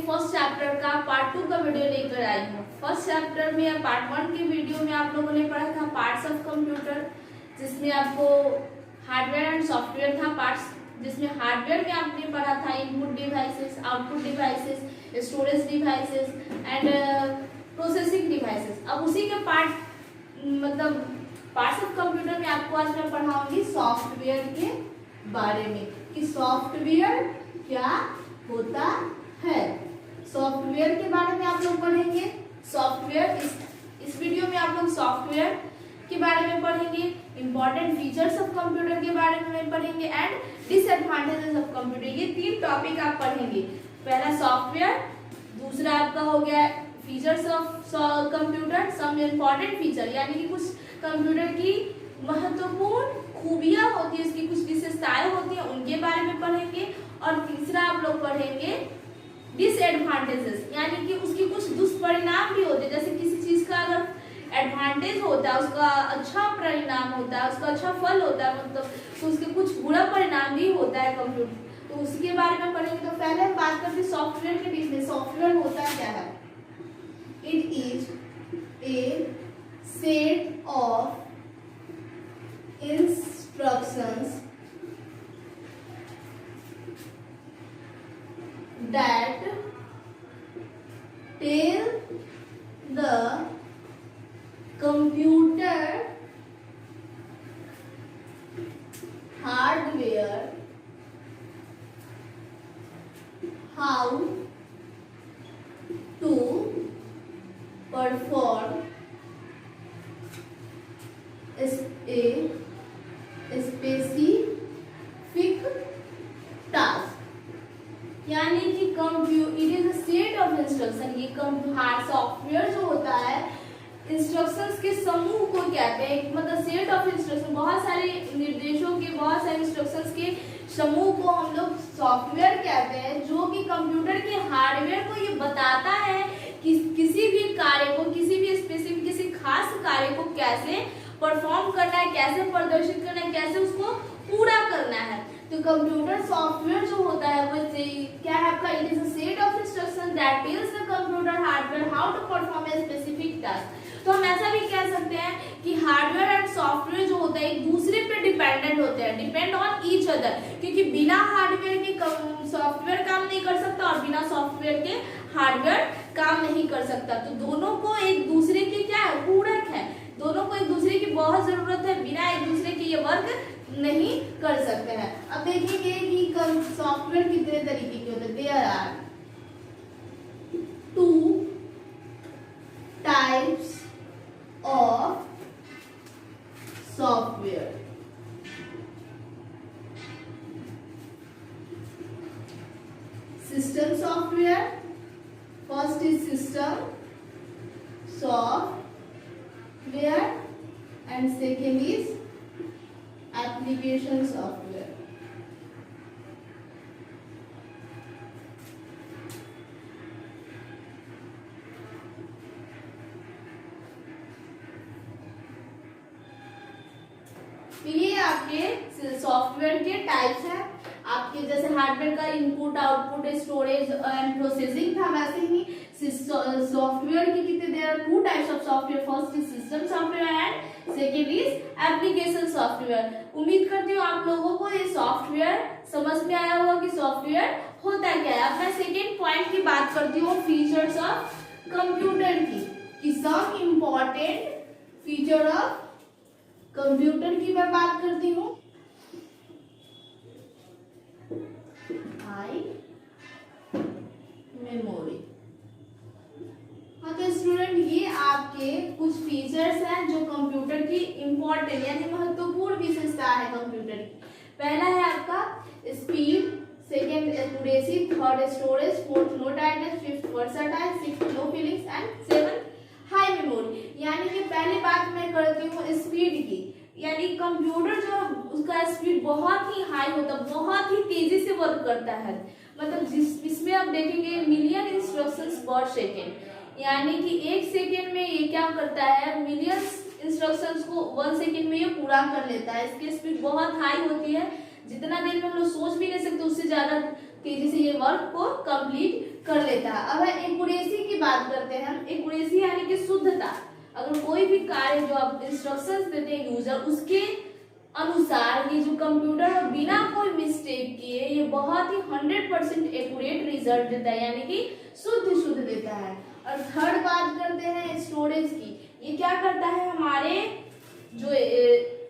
First chapter का part 2 का video लेकर आई हूँ। फर्स्ट चैप्टर में या पार्ट 1 के वीडियो में आप लोगों ने पढ़ा था पार्ट्स ऑफ कंप्यूटर, जिसमें आपको हार्डवेयर एंड सॉफ्टवेयर था पार्ट्स, जिसमें हार्डवेयर में आपने पढ़ा था input devices, output devices, storage devices and processing devices. अब उसी के पार्ट्स ऑफ कंप्यूटर में आपको आज मैं पढ़ाऊंगी सॉफ्टवेयर के बारे में कि सॉफ्टवेयर क्या होता है। सॉफ्टवेयर के बारे में आप लोग पढ़ेंगे। सॉफ्टवेयर इस वीडियो में आप लोग सॉफ्टवेयर के बारे में पढ़ेंगे, इंपॉर्टेंट फीचर्स ऑफ कंप्यूटर के बारे में पढ़ेंगे एंड डिसएडवांटेजेस ऑफ कंप्यूटर। ये 3 टॉपिक आप पढ़ेंगे। पहला सॉफ्टवेयर, दूसरा आपका हो गया features of computer, some important feature यानी कि कुछ कंप्यूटर की महत्वपूर्ण खूबियां होती है, उसकी कुछ विशेषताएं होती है, उनके बारे में पढ़ेंगे। और तीसरा आप लोग पढ़ेंगे डिसएडवांटेजेस यानी कि उसकी कुछ दुष्परिणाम भी होते हैं। जैसे किसी चीज का अगर एडवांटेज होता है, उसका अच्छा परिणाम होता है, उसका अच्छा फल होता है, मतलब तो उसके कुछ बुरा परिणाम भी होता है कंप्यूटर, तो उसके बारे में पढ़ेंगे। तो पहले हम बात करते हैं सॉफ्टवेयर के बीच में। सॉफ्टवेयर होता क्या है? It is a set of instructions that tell the computer hardware how to perform a specific task। यानी कि it is a set of instruction. ये सॉफ्टवेयर जो होता है इंस्ट्रक्शंस के समूह को कहते हैं, मतलब सेट ऑफ इंस्ट्रक्शन, बहुत सारे निर्देशों के, बहुत सारे इंस्ट्रक्शंस के समूह को हम लोग सॉफ्टवेयर कहते हैं, जो कि कंप्यूटर के हार्डवेयर को ये बताता है कि किसी भी कार्य को, किसी भी स्पेसिफिक, किसी खास कार्य को कैसे परफॉर्म करना है, कैसे प्रदर्शित करना है, कैसे उसको पूरा करना है। तो कंप्यूटर सॉफ्टवेयर जो होता है वो क्या है आपका? It is a set of instruction that tells the computer hardware how to perform a specific task. तो हम ऐसा भी कह सकते हैं कि हार्डवेयर एंड सॉफ्टवेयर जो होता है एक दूसरे पे डिपेंडेंट होते हैं, डिपेंड ऑन ईच अदर, क्योंकि बिना हार्डवेयर के सॉफ्टवेयर काम नहीं कर सकता और बिना सॉफ्टवेयर के हार्डवेयर काम नहीं कर सकता। तो दोनों को एक दूसरे के क्या है? पूरक है। दोनों को एक दूसरे की बहुत जरूरत है, बिना एक दूसरे के ये वर्क नहीं कर सकते हैं। अब देखेंगे कि सॉफ्टवेयर कितने तरीके के होते हैं। There are 2 types of software. System software, first is system software and second is application software। ये आपके सॉफ्टवेयर के टाइप्स हैं। आपके जैसे हार्डवेयर का input, output, storage and processing था, वैसे ही सॉफ्टवेयर की कितने there are 2 types of software. First is system software and second is application software. उम्मीद करती हूँ आप लोगों को ये सॉफ्टवेयर समझ में आया होगा कि सॉफ्टवेयर होता क्या है। अब मैं सेकेंड पॉइंट की बात करती हूँ फीचर्स ऑफ कंप्यूटर की some important feature of computer की मैं बात करती हूँ। High memory. हाँ तो स्टूडेंट, ये आपके कुछ फीचर्स हैं जो कंप्यूटर की इंपॉर्टेंट यानी महत्वपूर्ण विशेषता है कंप्यूटर की। पहला है आपका speed, second accuracy, third storage, fourth low tightness, fifth versatile, sixth low feelings and seventh high memory. यानी कि पहली बात मैं करती हूँ स्पीड की, यानी कंप्यूटर जो उसका स्पीड बहुत ही हाई होता है, बहुत ही तेजी से वर्क करता है। मतलब इसमें आप देखेंगे मिलियन इंस्ट्रक्शंस पर सेकेंड, यानी कि 1 सेकेंड में ये क्या करता है? मिलियंस इंस्ट्रक्शंस को 1 सेकेंड में ये पूरा कर लेता है। इसकी स्पीड बहुत हाई होती है, जितना देर में हम लोग सोच भी नहीं सकते उससे ज्यादा तेजी से ये वर्क को कंप्लीट कर लेता है। अब एक्यूरेसी की बात करते हैं हम। एक्यूरेसी यानी कि शुद्धता। अगर कोई भी कार्य जो आप इंस्ट्रक्शंस देते हैं यूजर, उसके अनुसार ये जो कंप्यूटर बिना कोई मिस्टेक किए ये बहुत ही 100% एक्यूरेट रिजल्ट देता है, यानी कि शुद्ध देता है। और थर्ड बात करते हैं स्टोरेज की। ये क्या करता है, हमारे जो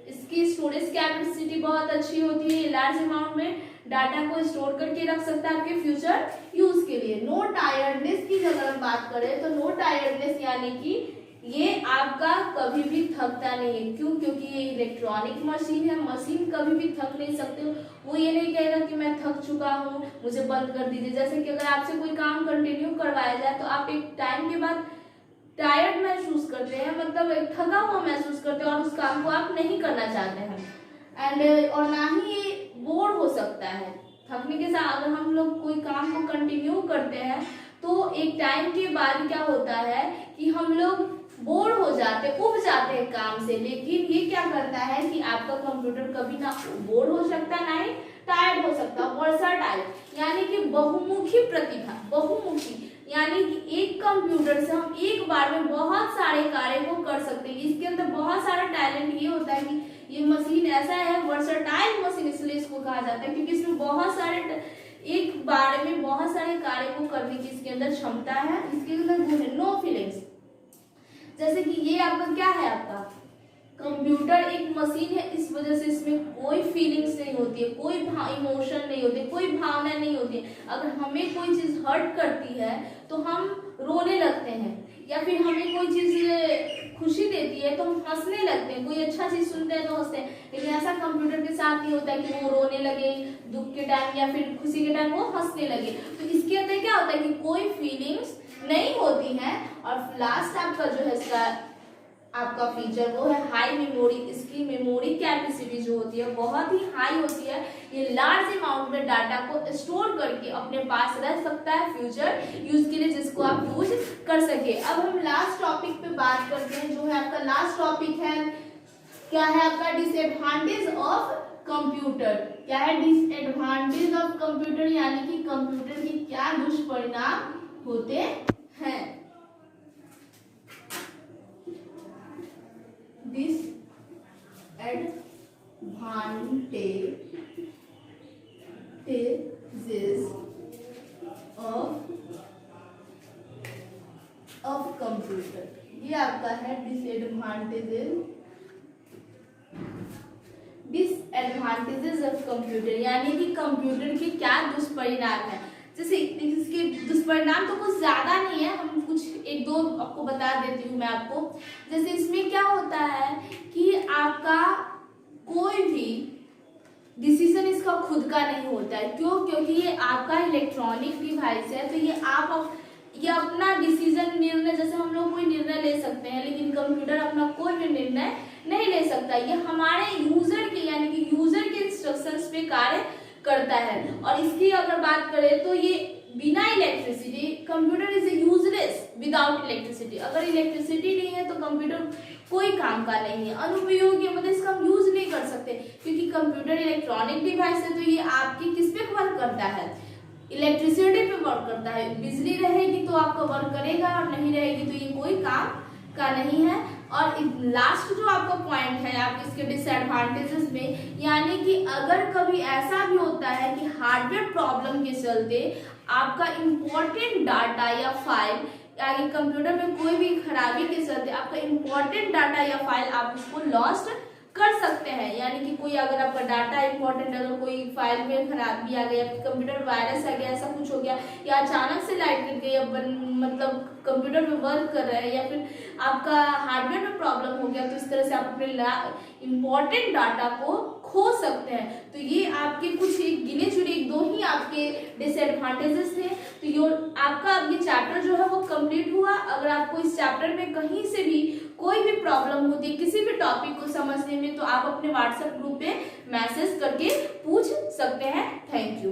इसकी स्टोरेज कैपेसिटी बहुत अच्छी होती है, लार्ज अमाउंट में डाटा को स्टोर करके रख सकता है आपके फ्यूचर यूज के लिए। नो टायर्डनेस की अगर हम बात करें तो नो टायर्डनेस यानी कि ये आपका कभी भी थकता नहीं है। क्यों? क्योंकि ये इलेक्ट्रॉनिक मशीन है, मशीन कभी भी थक नहीं सकते। वो ये नहीं कहेगा कि मैं थक चुका हूँ, मुझे बंद कर दीजिए। जैसे कि अगर आपसे कोई काम कंटिन्यू करवाया जाए तो आप एक टाइम के बाद टायर्ड महसूस करते हैं, मतलब एक थका हुआ महसूस करते हैं और उस काम को आप नहीं करना चाहते हैं। और ना ही ये बोर हो सकता है। थकने के साथ अगर हम लोग कोई काम को कंटिन्यू करते हैं तो एक टाइम के बाद क्या होता है कि हम लोग बोर हो जाते, उब जाते हैं काम से। लेकिन ये क्या करता है कि आपका कंप्यूटर कभी ना बोर हो सकता, ना ही टायर्ड हो सकता। वर्सटाइल यानी कि बहुमुखी प्रतिभा। बहुमुखी यानी कि एक कंप्यूटर से हम एक बार में बहुत सारे कार्य को कर सकते हैं। इसके अंदर बहुत सारा टैलेंट ये होता है कि ये मशीन ऐसा है, वर्सटाइल मशीन इसलिए इसको कहा जाता है क्योंकि इसमें बहुत सारे एक बार में बहुत सारे कार्य को करने की इसके अंदर क्षमता है। इसके अंदर गुण है नो फीलिंग्स। जैसे कि ये आपका क्या है, आपका कंप्यूटर एक मशीन है, इस वजह से इसमें कोई फीलिंग्स नहीं होती है, कोई इमोशन नहीं होते, कोई भावना नहीं होती है। अगर हमें कोई चीज हर्ट करती है तो हम रोने लगते हैं, या फिर हमें कोई चीज खुशी देती है तो हम हंसने लगते हैं। कोई अच्छा चीज सुनते हैं तो हंसते हैं। लेकिन ऐसा कंप्यूटर के साथ नहीं होता है कि वो रोने लगे दुख के टाइम या फिर खुशी के टाइम वो हंसने लगे। तो इसके अंदर क्या होता है कि कोई फीलिंग्स नहीं होती है। और लास्ट आपका जो है इसका आपका फीचर वो है हाई मेमोरी। इसकी मेमोरी कैपेसिटी जो होती है बहुत ही हाई होती है। ये लार्ज अमाउंट में डाटा को स्टोर करके अपने पास रह सकता है फ्यूचर यूज के लिए, जिसको आप यूज कर सके। अब हम लास्ट टॉपिक पे बात करते हैं, जो है आपका लास्ट टॉपिक है क्या है आपका डिसएडवांटेज ऑफ कंप्यूटर। क्या है डिसएडवांटेज ऑफ कंप्यूटर, यानी कि कंप्यूटर के क्या दुष्परिणाम होते हैं। disadvantages of computer. ये आपका है डिसएडवांटेजेस ऑफ कंप्यूटर, यानी कि कंप्यूटर के क्या दुष्परिणाम है। जैसे इसके दुष्परिणाम तो कुछ ज्यादा नहीं है, हम कुछ एक दो आपको बता देती हूँ मैं आपको। जैसे इसमें क्या होता है कि आपका कोई भी डिसीजन इसका खुद का नहीं होता है। क्यों? क्योंकि ये आपका इलेक्ट्रॉनिक डिवाइस है, तो ये अपना डिसीजन निर्णय, जैसे हम लोग कोई निर्णय ले सकते हैं लेकिन कंप्यूटर अपना कोई भी निर्णय नहीं ले सकता। ये हमारे यूजर के यानी कि यूजर के इंस्ट्रक्शंस पे कार्य करता है। और इसकी अगर बात करें तो ये बिना electricity, computer is useless without electricity. अगर इलेक्ट्रिसिटी नहीं है तो कंप्यूटर कोई काम का नहीं है, अनुपयोगी, मतलब इसका हम यूज नहीं कर सकते। क्योंकि कंप्यूटर इलेक्ट्रॉनिक डिवाइस है, तो ये आपकी किस पे वर्क करता है, इलेक्ट्रिसिटी पे वर्क करता है। बिजली रहेगी तो आपका वर्क करेगा और नहीं रहेगी तो ये कोई काम का नहीं है। और लास्ट जो आपका पॉइंट है आप इसके डिसएडवांटेजेस में, यानी कि अगर कभी ऐसा भी होता है कि हार्डवेयर प्रॉब्लम के चलते आपका इम्पोर्टेंट डाटा या फाइल या कंप्यूटर में कोई भी खराबी के चलते आपका इम्पोर्टेंट डाटा या फाइल आप उसको लॉस्ट कर सकते हैं। यानी कि कोई अगर आपका डाटा इंपॉर्टेंट है, अगर कोई फाइल में खराबी आ गया, कंप्यूटर वायरस आ गया, ऐसा कुछ हो गया, या अचानक से लाइट कट गई, या मतलब कंप्यूटर में वर्क कर रहे हैं, या फिर आपका हार्डवेयर में प्रॉब्लम हो गया, तो इस तरह से आप अपने इम्पोर्टेंट डाटा को खो सकते हैं। तो ये आपके कुछ एक गिने चुने एक दो ही आपके डिसएडवांटेजेस थे। तो ये आपका अब ये चैप्टर जो है वो कंप्लीट हुआ। अगर आपको इस चैप्टर में कहीं से भी कोई भी प्रॉब्लम होती है किसी भी टॉपिक को समझने में, तो आप अपने व्हाट्सएप ग्रुप पे मैसेज करके पूछ सकते हैं। Thank you.